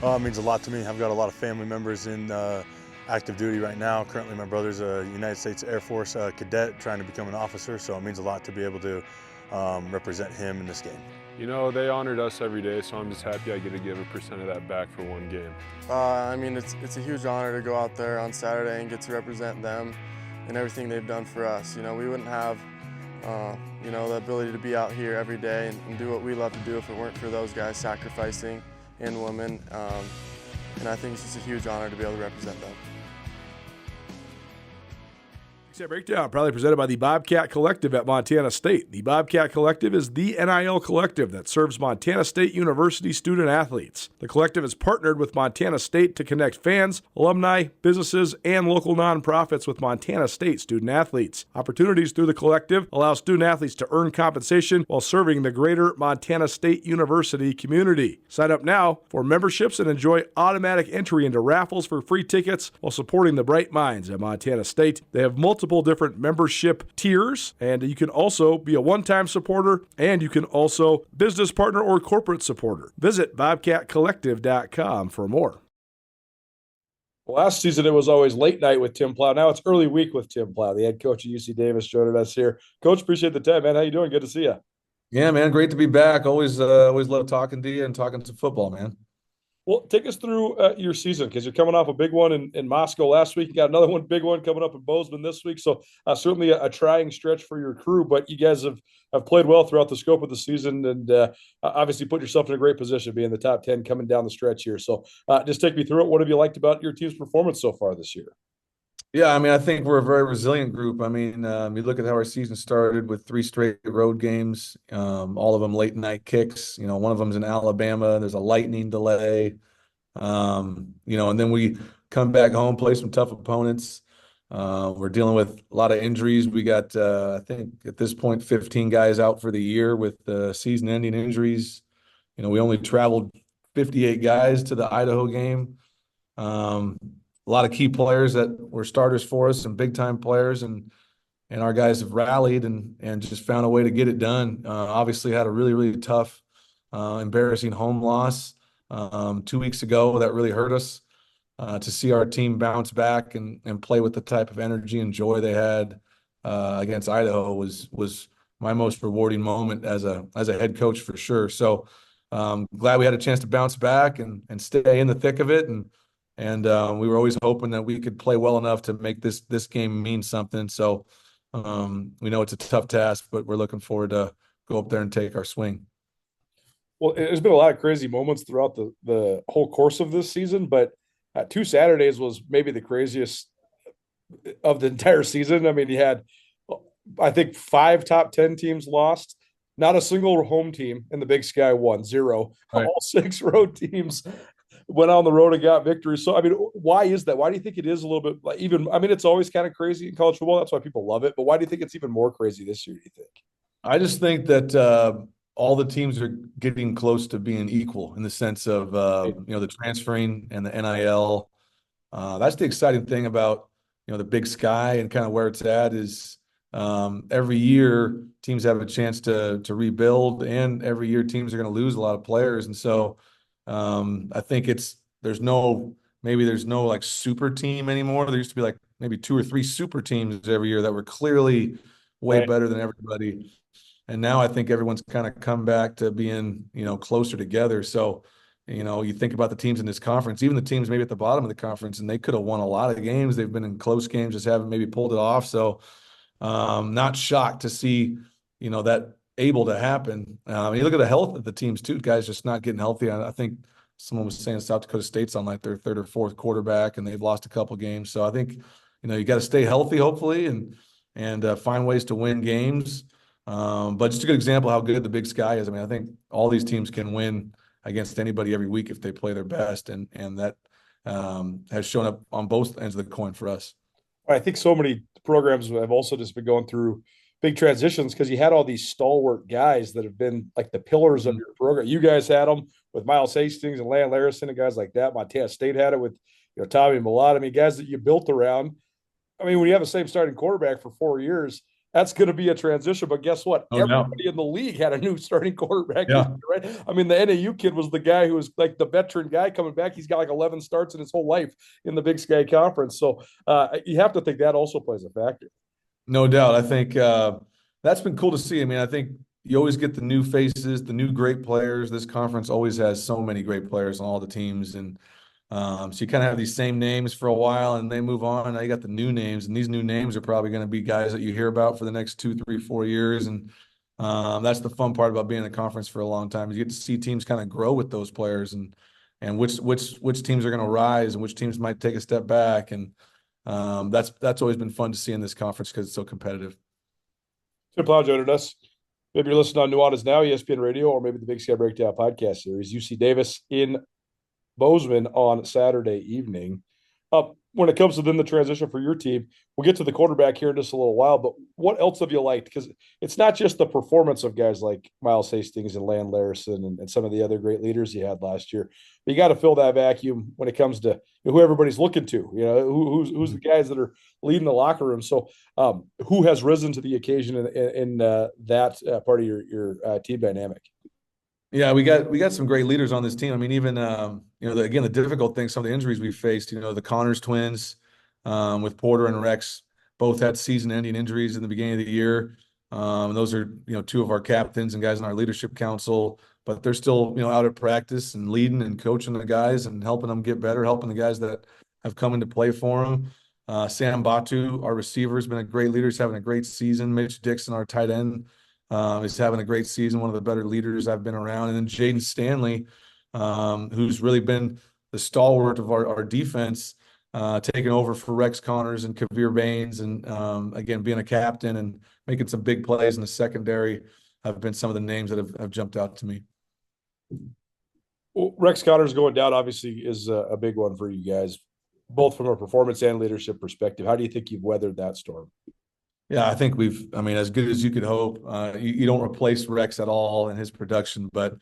It means a lot to me. I've got a lot of family members in active duty right now. Currently, my brother's a United States Air Force cadet trying to become an officer, so it means a lot to be able to represent him in this game. You know, they honored us every day, so I'm just happy I get to give a percent of that back for one game. I mean, it's a huge honor to go out there on Saturday and get to represent them and everything they've done for us. You know, we wouldn't have, the ability to be out here every day and do what we love to do if it weren't for those guys sacrificing and women. And I think it's just a huge honor to be able to represent them. Breakdown, proudly presented by the Bobcat Collective at Montana State. The Bobcat Collective is the NIL collective that serves Montana State University student athletes. The collective is partnered with Montana State to connect fans, alumni, businesses, and local nonprofits with Montana State student athletes. Opportunities through the collective allow student athletes to earn compensation while serving the greater Montana State University community. Sign up now for memberships and enjoy automatic entry into raffles for free tickets while supporting the bright minds at Montana State. They have multiple different membership tiers, and you can also be a one-time supporter, and you can also business partner or corporate supporter. Visit bobcatcollective.com for more. Last season, it was always late night with Tim Plough. Now it's early week with Tim Plough, the head coach at UC Davis, joining us here. Coach, appreciate the time, man. How you doing? Good to see you. Yeah, man. Great to be back. Always love talking to you and talking some football, man. Well, take us through your season, because you're coming off a big one in Moscow last week. You got another big one coming up in Bozeman this week. So certainly a trying stretch for your crew, but you guys have played well throughout the scope of the season and obviously put yourself in a great position, being the top 10 coming down the stretch here. So just take me through it. What have you liked about your team's performance so far this year? Yeah, I mean, I think we're a very resilient group. I mean, you look at how our season started with 3 straight road games, all of them late night kicks. You know, one of them's in Alabama. There's a lightning delay. And then we come back home, play some tough opponents. We're dealing with a lot of injuries. We got, I think at this point, 15 guys out for the year with season-ending injuries. You know, we only traveled 58 guys to the Idaho game. A lot of key players that were starters for us, some big-time players, and our guys have rallied and just found a way to get it done. Obviously had a really, really tough, embarrassing home loss 2 weeks ago that really hurt us. To see our team bounce back and play with the type of energy and joy they had against Idaho was my most rewarding moment as a head coach for sure. So glad we had a chance to bounce back and stay in the thick of it. And we were always hoping that we could play well enough to make this game mean something. So we know it's a tough task, but we're looking forward to go up there and take our swing. Well, there's been a lot of crazy moments throughout the whole course of this season, but 2 Saturdays was maybe the craziest of the entire season. I mean, you had, I think, 5 top 10 teams lost. Not a single home team in the Big Sky won, 0. Right. All 6 road teams went on the road and got victories. So, I mean, why is that? Why do you think it is a little bit like it's always kind of crazy in college football. That's why people love it. But why do you think it's even more crazy this year, do you think? I just think that all the teams are getting close to being equal in the sense of, the transferring and the NIL. That's the exciting thing about, the Big Sky and kind of where it's at is every year teams have a chance to rebuild, and every year teams are going to lose a lot of players. And so I think there's no like super team anymore. There used to be like maybe 2 or 3 super teams every year that were clearly way better than everybody. And now I think everyone's kind of come back to being, closer together. So, you think about the teams in this conference, even the teams maybe at the bottom of the conference, and they could have won a lot of games. They've been in close games, just haven't maybe pulled it off. So not shocked to see, that able to happen. You look at the health of the teams too, guys just not getting healthy. I think someone was saying South Dakota State's on like their 3rd or 4th quarterback, and they've lost a couple games. So I think, you got to stay healthy, hopefully, and find ways to win games. But just a good example of how good the Big Sky is. I mean, I think all these teams can win against anybody every week if they play their best, and that has shown up on both ends of the coin for us. I think so many programs have also just been going through big transitions because you had all these stalwart guys that have been like the pillars of your program. You guys had them with Miles Hastings and Lan Larison and guys like that. Montana State had it with Tommy Millott. I mean, guys that you built around. I mean, when you have the same starting quarterback for 4 years, that's going to be a transition. But guess what? Oh, no. Everybody in the league had a new starting quarterback this Yeah. year, right? I mean, the NAU kid was the guy who was like the veteran guy coming back. He's got like 11 starts in his whole life in the Big Sky Conference. So you have to think that also plays a factor. No doubt. I think that's been cool to see. I mean, I think you always get the new faces, the new great players. This conference always has so many great players on all the teams. And so you kind of have these same names for a while and they move on. Now you got the new names, and these new names are probably going to be guys that you hear about for the next 2, 3, 4 years. And that's the fun part about being in a conference for a long time is you get to see teams kind of grow with those players and which teams are going to rise and which teams might take a step back. And that's always been fun to see in this conference because it's so competitive. Tim Plough joined us. Maybe you're listening on Nuanez now, ESPN Radio, or maybe the Big Sky Breakdown podcast series. UC Davis in Bozeman on Saturday evening. When it comes to then the transition for your team, we'll get to the quarterback here in just a little while, but what else have you liked? Because it's not just the performance of guys like Miles Hastings and Land Larison and some of the other great leaders you had last year. But you got to fill that vacuum when it comes to who everybody's looking to, who's the guys that are leading the locker room. So who has risen to the occasion in that part of your team dynamic? Yeah, we got some great leaders on this team. I mean, even again, the difficult thing, some of the injuries we faced. The Connors twins with Porter and Rex both had season-ending injuries in the beginning of the year. Those are two of our captains and guys in our leadership council, but they're still out at practice and leading and coaching the guys and helping them get better, helping the guys that have come into play for them. Sam Batu, our receiver, has been a great leader. He's having a great season. Mitch Dixon, our tight end, is having a great season, one of the better leaders I've been around. And then Jaden Stanley, who's really been the stalwart of our defense, taking over for Rex Connors and Kavir Baines, and again, being a captain and making some big plays in the secondary have been some of the names that have jumped out to me. Well, Rex Connors going down obviously is a big one for you guys, both from a performance and leadership perspective. How do you think you've weathered that storm? Yeah, I think as good as you could hope. You don't replace Rex at all in his production, but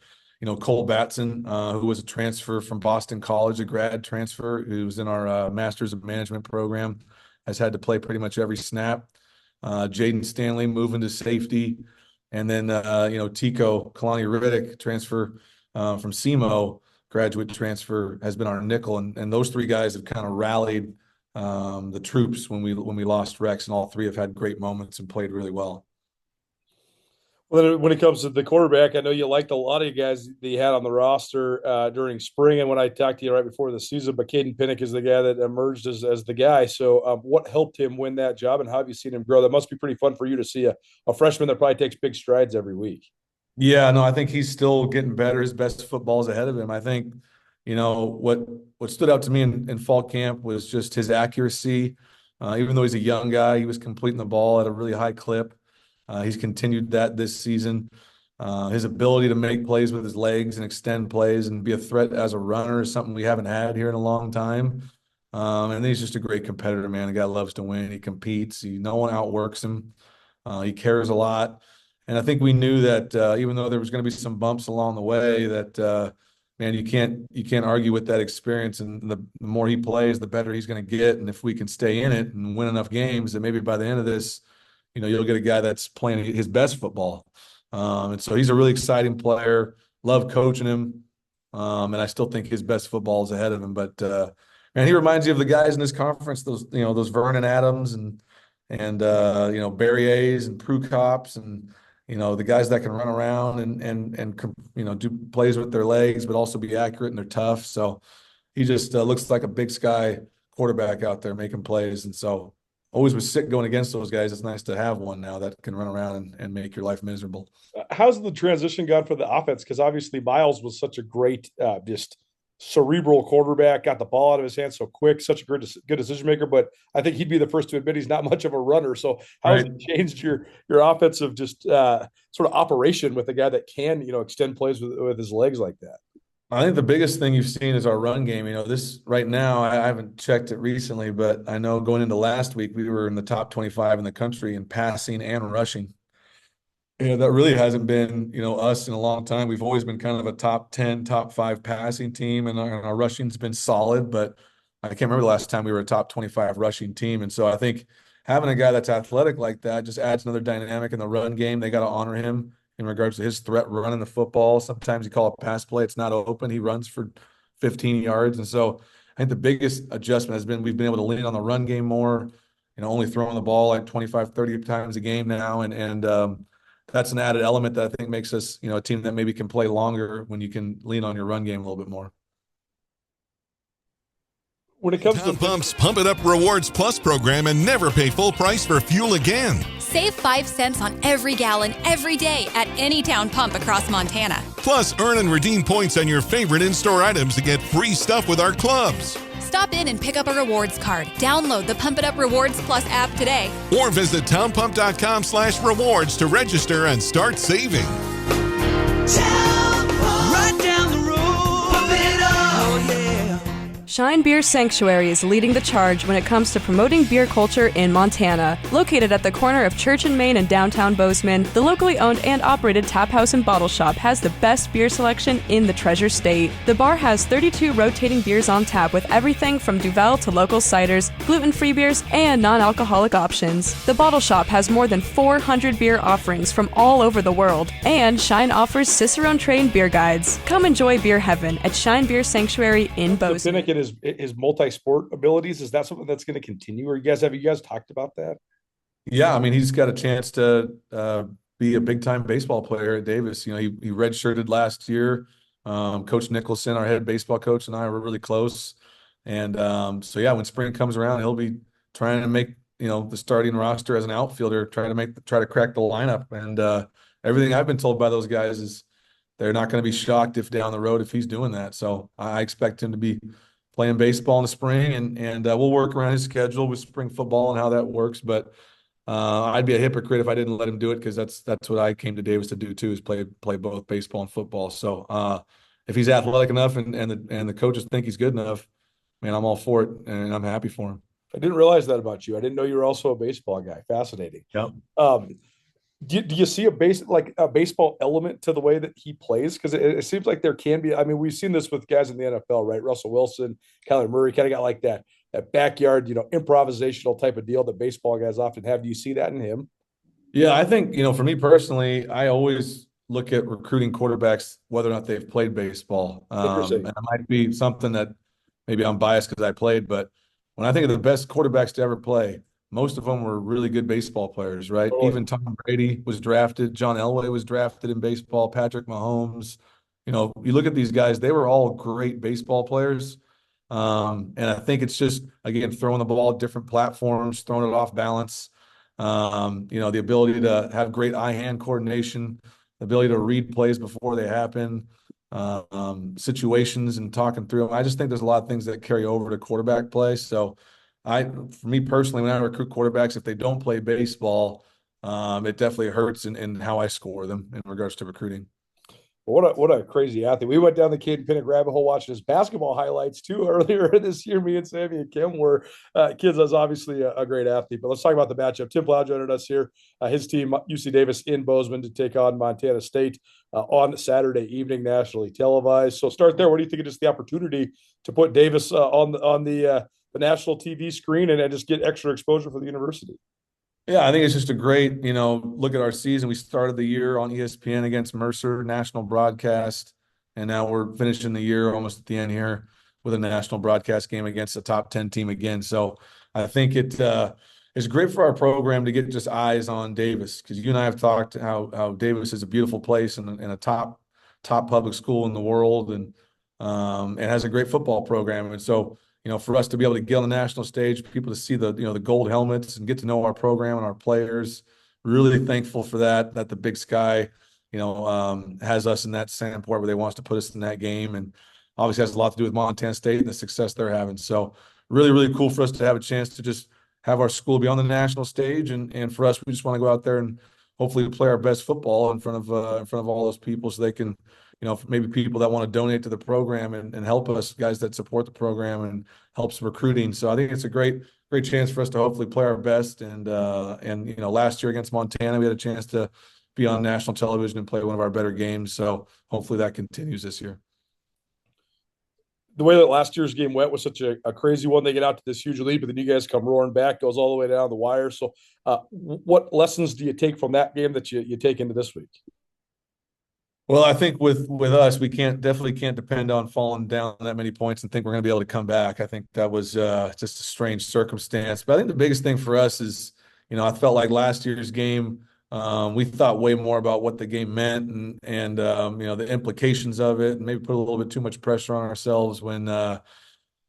Cole Batson, who was a transfer from Boston College, a grad transfer, who's in our Masters of Management program, has had to play pretty much every snap. Jaden Stanley moving to safety, and then Tico Kalani Riddick, transfer from SEMO, graduate transfer, has been our nickel, and those three guys have kind of rallied the troops when we lost Rex, and all three have had great moments and played really well. Well, when it comes to the quarterback, I know you liked a lot of you guys that you had on the roster during spring, and when I talked to you right before the season, but Kaden Pinnick is the guy that emerged as the guy. So what helped him win that job, and how have you seen him grow? That must be pretty fun for you to see a freshman that probably takes big strides every week. Yeah, no, I think he's still getting better. His best football is ahead of him. I think, what stood out to me in fall camp was just his accuracy. Even though he's a young guy, he was completing the ball at a really high clip. He's continued that this season. His ability to make plays with his legs and extend plays and be a threat as a runner is something we haven't had here in a long time. And he's just a great competitor, man. The guy loves to win. He competes. No one outworks him. He cares a lot. And I think we knew that even though there was going to be some bumps along the way, that man, you can't argue with that experience. And the more he plays, the better he's going to get. And if we can stay in it and win enough games, then maybe by the end of this, you'll get a guy that's playing his best football. And so he's a really exciting player. Love coaching him. And I still think his best football is ahead of him. But man, he reminds you of the guys in this conference, those Vernon Adams and Barry A's and Prue Cops and the guys that can run around and do plays with their legs, but also be accurate and they're tough. So he just looks like a Big Sky quarterback out there making plays. And so always was sick going against those guys. It's nice to have one now that can run around and make your life miserable. How's the transition gone for the offense? Because obviously Miles was such a great, just cerebral quarterback, got the ball out of his hands so quick, such a good decision maker. But I think he'd be the first to admit he's not much of a runner. So how has it changed your offensive just sort of operation with a guy that can extend plays with his legs like that? I think the biggest thing you've seen is our run game. This right now, I haven't checked it recently, but I know going into last week, we were in the top 25 in the country in passing and rushing. That really hasn't been, us in a long time. We've always been kind of a top 10, top 5 passing team, and our rushing's been solid, but I can't remember the last time we were a top 25 rushing team. And so I think having a guy that's athletic like that just adds another dynamic in the run game. They got to honor him in regards to his threat running the football. Sometimes you call a pass play, it's not open. He runs for 15 yards. And so I think the biggest adjustment has been we've been able to lean on the run game more, only throwing the ball like 25, 30 times a game now. And that's an added element that I think makes us, a team that maybe can play longer when you can lean on your run game a little bit more. When it comes Town to Pump's Pump It Up Rewards Plus program and never pay full price for fuel again. Save 5 cents on every gallon every day at any town pump across Montana. Plus, earn and redeem points on your favorite in-store items to get free stuff with our clubs. Stop in and pick up a rewards card. Download the Pump It Up Rewards Plus app today. Or visit townpump.com/rewards to register and start saving. Right down the road, pump it up. Oh, yeah. Shine Beer Sanctuary is leading the charge when it comes to promoting beer culture in Montana. Located at the corner of Church and Main and downtown Bozeman, the locally owned and operated tap house and bottle shop has the best beer selection in the Treasure State. The bar has 32 rotating beers on tap with everything from Duvel to local ciders, gluten-free beers, and non-alcoholic options. The bottle shop has more than 400 beer offerings from all over the world, and Shine offers Cicerone-trained beer guides. Come enjoy beer heaven at Shine Beer Sanctuary in Bozeman. Pinnick and his multi-sport abilities, is that something that's going to continue, or have you guys talked about that? Yeah, I mean, he's got a chance to be a big-time baseball player at Davis. He redshirted last year. Coach Nicholson, our head baseball coach, and I were really close. And so, yeah, when spring comes around, he'll be trying to make, the starting roster as an outfielder, try to crack the lineup. And everything I've been told by those guys is they're not going to be shocked if down the road if he's doing that. So I expect him to be playing baseball in the spring, and we'll work around his schedule with spring football and how that works. But I'd be a hypocrite if I didn't let him do it, because that's what I came to Davis to do too, is play both baseball and football. So if he's athletic enough and the coaches think he's good enough, man, I'm all for it, and I'm happy for him. I didn't realize that about you. I didn't know you were also a baseball guy. Fascinating. Yep. Do you see a baseball element to the way that he plays? Because it seems like there can be. I mean, we've seen this with guys in the NFL, right? Russell Wilson, Kyler Murray, kind of got like that backyard, improvisational type of deal that baseball guys often have. Do you see that in him? Yeah, I think, for me personally, I always look at recruiting quarterbacks, whether or not they've played baseball. And it might be something that maybe I'm biased because I played, but when I think of the best quarterbacks to ever play, most of them were really good baseball players, right? Oh. Even Tom Brady was drafted. John Elway was drafted in baseball. Patrick Mahomes. You look at these guys, they were all great baseball players. And I think it's just, again, throwing the ball at different platforms, throwing it off balance. The ability to have great eye-hand coordination, the ability to read plays before they happen, situations and talking through them. I just think there's a lot of things that carry over to quarterback play. So for me personally, when I recruit quarterbacks, if they don't play baseball, it definitely hurts in how I score them in regards to recruiting. What a crazy athlete. We went down the Kaden Pinnick rabbit hole watching his basketball highlights too earlier this year. Me and Sammy and Kim were kids. Was obviously a great athlete. But let's talk about the matchup. Tim Plough joined us here. His team, UC Davis in Bozeman, to take on Montana State on Saturday evening, nationally televised. So start there. What do you think of just the opportunity to put Davis on the national TV screen and just get extra exposure for the university? Yeah, I think it's just a great, look at our season. We started the year on ESPN against Mercer, national broadcast, and now we're finishing the year almost at the end here with a national broadcast game against a top 10 team again. So I think it's great for our program to get just eyes on Davis, because you and I have talked how Davis is a beautiful place and a top public school in the world, and it has a great football program. And so, for us to be able to get on the national stage, people to see the gold helmets and get to know our program and our players, really thankful for that the Big Sky, has us in that standpoint where they want us to put us in that game. And obviously has a lot to do with Montana State and the success they're having. So really, really cool for us to have a chance to just have our school be on the national stage. And for us, we just want to go out there and hopefully play our best football in front of all those people, so they can, maybe people that want to donate to the program and help us, guys that support the program and helps recruiting. So I think it's a great chance for us to hopefully play our best. And last year against Montana, we had a chance to be on national television and play one of our better games. So hopefully that continues this year. the way that last year's game went was such a crazy one. They get out to this huge lead, but then you guys come roaring back, goes all the way down the wire. So what lessons do you take from that game that you take into this week? Well, I think with us, we definitely can't depend on falling down that many points and think we're going to be able to come back. I think that was just a strange circumstance. But I think the biggest thing for us is, I felt like last year's game, we thought way more about what the game meant and the implications of it, and maybe put a little bit too much pressure on ourselves when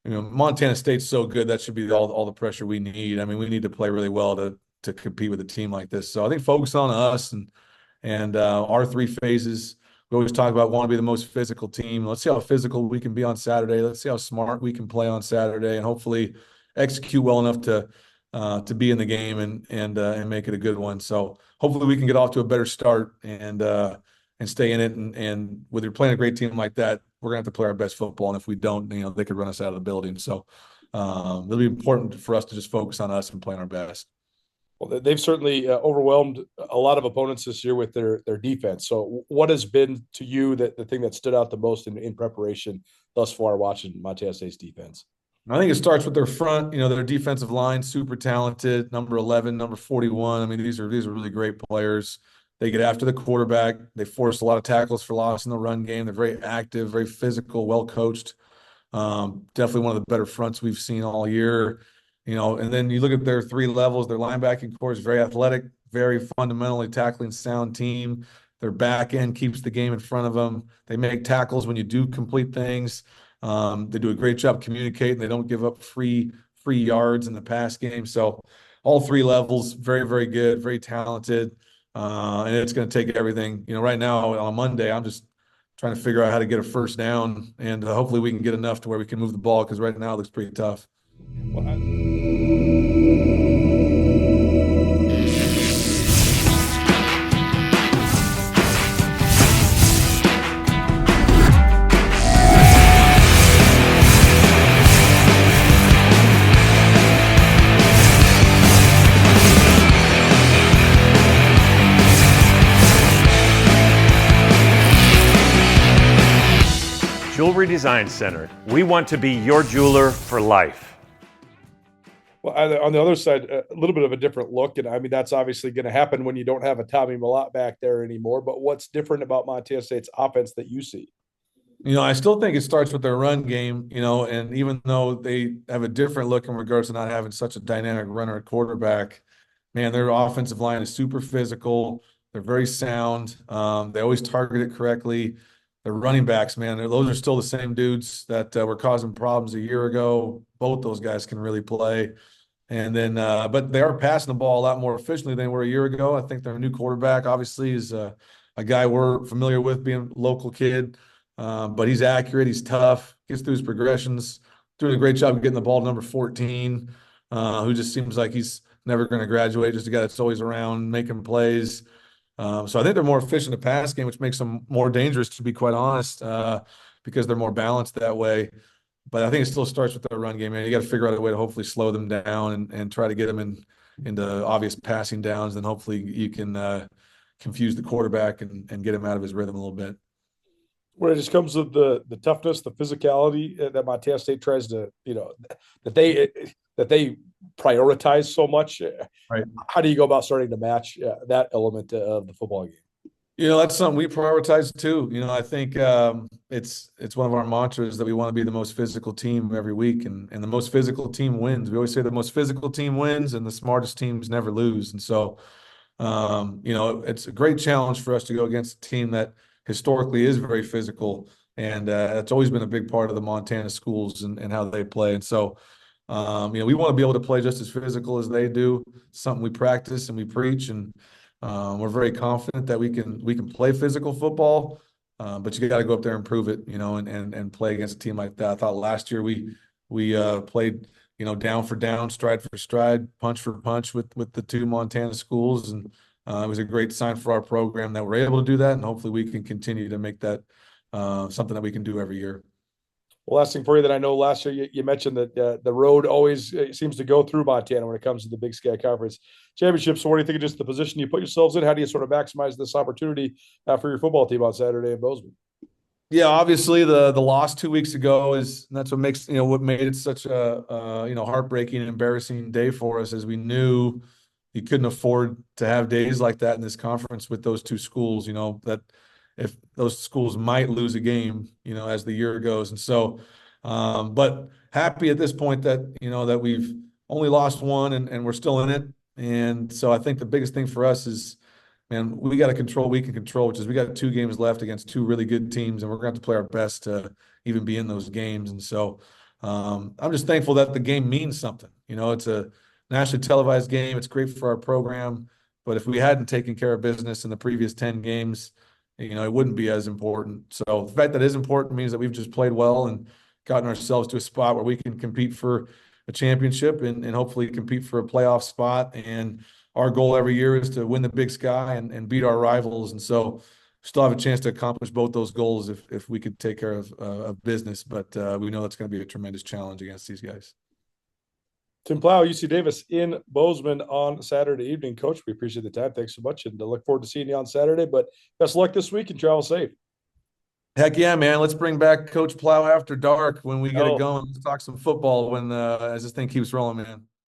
Montana State's so good. That should be all the pressure we need. I mean, we need to play really well to compete with a team like this. So I think focus on us and our three phases. We always talk about want to be the most physical team. Let's see how physical we can be on Saturday. Let's see how smart we can play on Saturday, and hopefully execute well enough to be in the game and make it a good one. So hopefully we can get off to a better start and stay in it. And whether you're playing a great team like that, we're gonna have to play our best football. And if we don't, they could run us out of the building. So it'll be important for us to just focus on us and playing our best. Well, they've certainly overwhelmed a lot of opponents this year with their defense. So what has been to you the thing that stood out the most in preparation thus far watching Montana State's defense? I think it starts with their front, their defensive line, super talented, number 11, number 41. I mean, these are really great players. They get after the quarterback. They force a lot of tackles for loss in the run game. They're very active, very physical, well coached. Definitely one of the better fronts we've seen all year. And then you look at their three levels. Their linebacking core is very athletic, very fundamentally tackling sound team. Their back end keeps the game in front of them. They make tackles when you do complete things. They do a great job communicating. They don't give up free yards in the pass game. So all three levels, very, very good, very talented. And it's going to take everything. Right now on Monday, I'm just trying to figure out how to get a first down, and hopefully we can get enough to where we can move the ball, because right now it looks pretty tough. Jewelry Design Center. We want to be your jeweler for life. Well, on the other side, a little bit of a different look. And I mean, that's obviously going to happen when you don't have a Tommy Malott back there anymore. But what's different about Montana State's offense that you see? I still think it starts with their run game, and even though they have a different look in regards to not having such a dynamic runner at quarterback, man, their offensive line is super physical. They're very sound. They always target it correctly. The running backs, man, those are still the same dudes that were causing problems a year ago. Both those guys can really play. And then, but they are passing the ball a lot more efficiently than they were a year ago. I think their new quarterback, obviously, is a guy we're familiar with, being a local kid. But he's accurate. He's tough. Gets through his progressions. Doing a great job of getting the ball to number 14, who just seems like he's never going to graduate. Just a guy that's always around making plays. So I think they're more efficient in the pass game, which makes them more dangerous, to be quite honest, because they're more balanced that way. But I think it still starts with their run game, man. You got to figure out a way to hopefully slow them down and try to get them into obvious passing downs. Then hopefully you can confuse the quarterback and get him out of his rhythm a little bit. When it just comes to the toughness, the physicality that Montana State tries to, that they prioritize so much. Right. How do you go about starting to match that element of the football game? That's something we prioritize too. I think it's one of our mantras that we want to be the most physical team every week, and the most physical team wins. We always say the most physical team wins, and the smartest teams never lose. And so, it's a great challenge for us to go against a team that historically is very physical, and that's always been a big part of the Montana schools and how they play. And so, we want to be able to play just as physical as they do. It's something we practice and we preach, and we're very confident that we can play physical football, but you got to go up there and prove it, and play against a team like that. I thought last year we played, down for down, stride for stride, punch for punch with the two Montana schools, and it was a great sign for our program that we're able to do that, and hopefully we can continue to make that something that we can do every year. Well, last thing for you that I know, last year you mentioned that the road always seems to go through Montana when it comes to the Big Sky Conference Championship. So what do you think of just the position you put yourselves in? How do you sort of maximize this opportunity for your football team on Saturday in Bozeman? Yeah, obviously the loss 2 weeks ago that's what makes what made it such a heartbreaking and embarrassing day for us, as we knew you couldn't afford to have days like that in this conference with those two schools. That if those schools might lose a game, as the year goes, and so, but happy at this point that that we've only lost one and we're still in it, and so I think the biggest thing for us is, man, we got to control what we can control, which is we got 2 games left against two really good teams, and we're going to have to play our best to even be in those games. And so I'm just thankful that the game means something. It's a nationally televised game. It's great for our program. But if we hadn't taken care of business in the previous 10 games, it wouldn't be as important. So the fact that it is important means that we've just played well and gotten ourselves to a spot where we can compete for a championship and hopefully compete for a playoff spot. And our goal every year is to win the Big Sky and beat our rivals. And so still have a chance to accomplish both those goals if we could take care of business. But we know that's going to be a tremendous challenge against these guys. Tim Plough, UC Davis in Bozeman on Saturday evening. Coach, we appreciate the time. Thanks so much. And I look forward to seeing you on Saturday. But best of luck this week and travel safe. Heck yeah, man. Let's bring back Coach Plough after dark when we get it going. Let's talk some football as this thing keeps rolling, man.